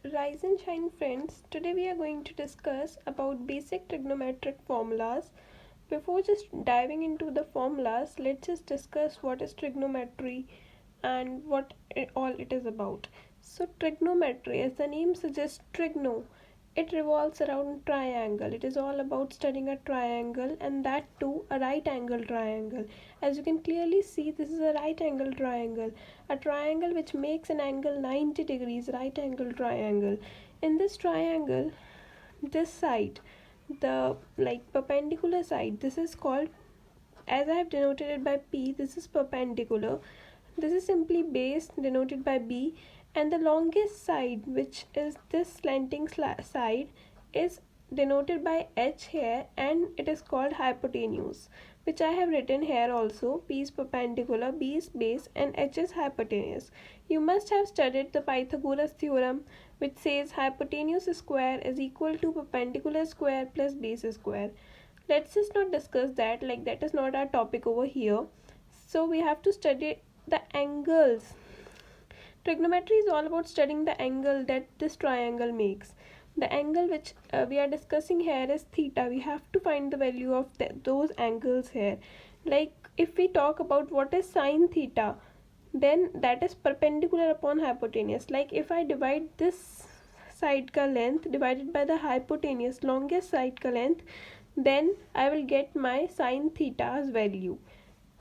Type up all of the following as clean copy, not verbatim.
Rise and shine friends, today we are going to discuss about basic trigonometric formulas. Before just diving into the formulas, let's just discuss what is trigonometry and all it is about. So trigonometry, as the name suggests, trigno, it revolves around triangle. It is all about studying a triangle, and that too a right angle triangle. As you can clearly see, this is a right angle triangle, a triangle which makes an angle 90 degrees, right angle triangle. In this triangle, this side, the perpendicular side, this is called, as I have denoted it by P, this is perpendicular. This is simply base denoted by B, and the longest side, which is this slanting side, is denoted by H here, and it is called hypotenuse, which I have written here also. P is perpendicular, B is base, and H is hypotenuse. You must have studied the Pythagoras theorem, which says hypotenuse square is equal to perpendicular square plus base square. Let's just not discuss that, like that is not our topic over here. So we have to study the angles. Trigonometry is all about studying the angle that this triangle makes. The angle which we are discussing here is theta. We have to find the value of those angles here. Like if we talk about what is sine theta, then that is perpendicular upon hypotenuse. Like if I divide this side ka length divided by the hypotenuse, longest side ka length, then I will get my sine theta's value.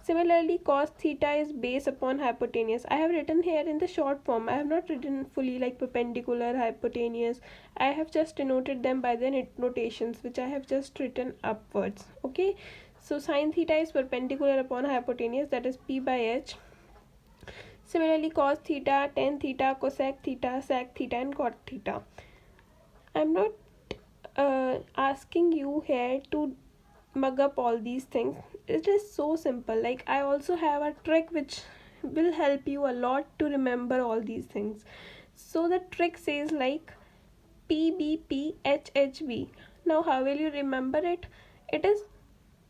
Similarly, cos theta is base upon hypotenuse. I have written here in the short form. I have not written fully like perpendicular, hypotenuse. I have just denoted them by the notations which I have just written upwards. Okay, so sine theta is perpendicular upon hypotenuse, that is P by H. Similarly, cos theta, tan theta, cosec theta, sec theta, and cot theta. I am not asking you here to mug up all these things. It is so simple. Like I also have a trick which will help you a lot to remember all these things. So the trick says like PBPHHB. Now how will you remember it? It is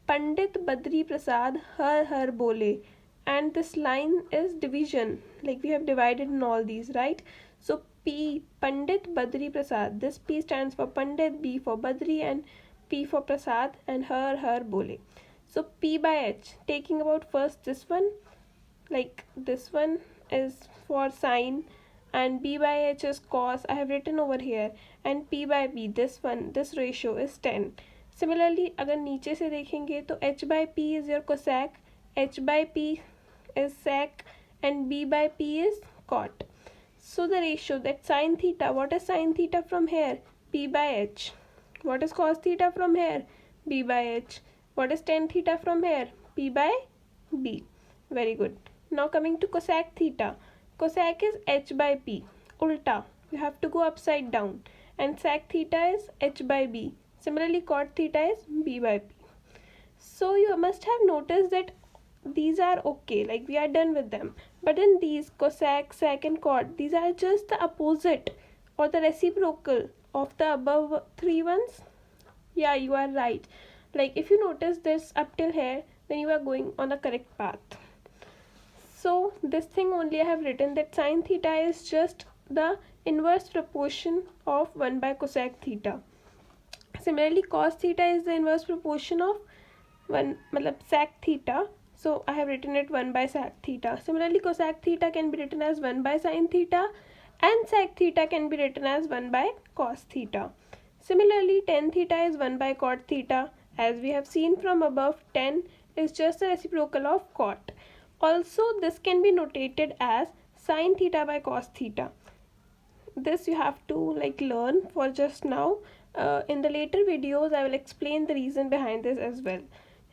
Pandit Badri Prasad Har Har Bole, and this line is division, like we have divided in all these, right? So P, Pandit Badri Prasad, this P stands for Pandit, B for Badri, and P for Prasad, and Har Bole. So P by H, taking about first this one, like this one is for sine, and B by H is cos, I have written over here, and P by B, this one, this ratio is 10. Similarly, अगर नीचे से देखेंगे तो H by P is your cosec, H by P is sec, and B by P is cot. So the ratio that sine theta, what is sine theta from here? P by H. What is cos theta from here? B by H. What is tan theta from here? P by B. Very good. Now coming to cosec theta. Cosec is H by P. Ulta. You have to go upside down. And sec theta is H by B. Similarly, cot theta is B by P. So you must have noticed that these are okay, like we are done with them. But in these cosec, sec, and cot, these are just the opposite or the reciprocal of the above three ones. Yeah, you are right. Like if you notice this up till here, then you are going on the correct path. So this thing only I have written, that sine theta is just the inverse proportion of 1 by cosec theta. Similarly, cos theta is the inverse proportion of 1 sec theta. So I have written it 1 by sec theta. Similarly, cosec theta can be written as 1 by sine theta, and sec theta can be written as 1 by cos theta. Similarly, tan theta is 1 by cot theta. As we have seen from above, tan is just the reciprocal of cot. Also, this can be notated as sine theta by cos theta. This you have to like learn for just now. In the later videos, I will explain the reason behind this as well.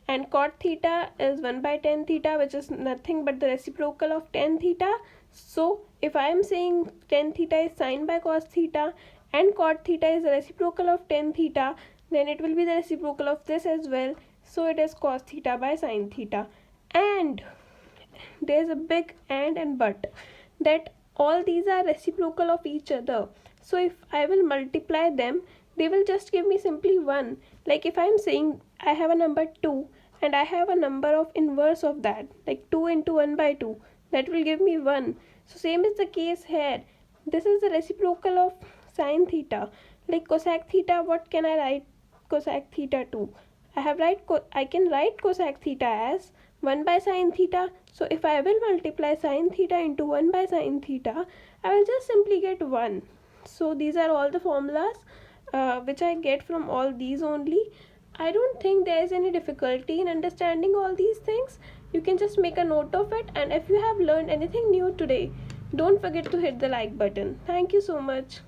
And cot theta is 1 by tan theta, which is nothing but the reciprocal of tan theta. So if I am saying tan theta is sine by cos theta and cot theta is the reciprocal of tan theta, then it will be the reciprocal of this as well. So it is cos theta by sine theta. And there is a big and but, that all these are reciprocal of each other. So if I will multiply them, they will just give me simply 1. Like if I am saying I have a number 2 and I have a number of inverse of that, like 2 into 1 by 2, that will give me 1. So same is the case here. This is the reciprocal of sine theta. Like cosec theta, what can I write cosec theta to? I can write cosec theta as 1 by sine theta. So if I will multiply sine theta into 1 by sine theta, I will just simply get 1. So these are all the formulas which I get from all these only. I don't think there is any difficulty in understanding all these things. You can just make a note of it, and if you have learned anything new today, don't forget to hit the like button. Thank you so much.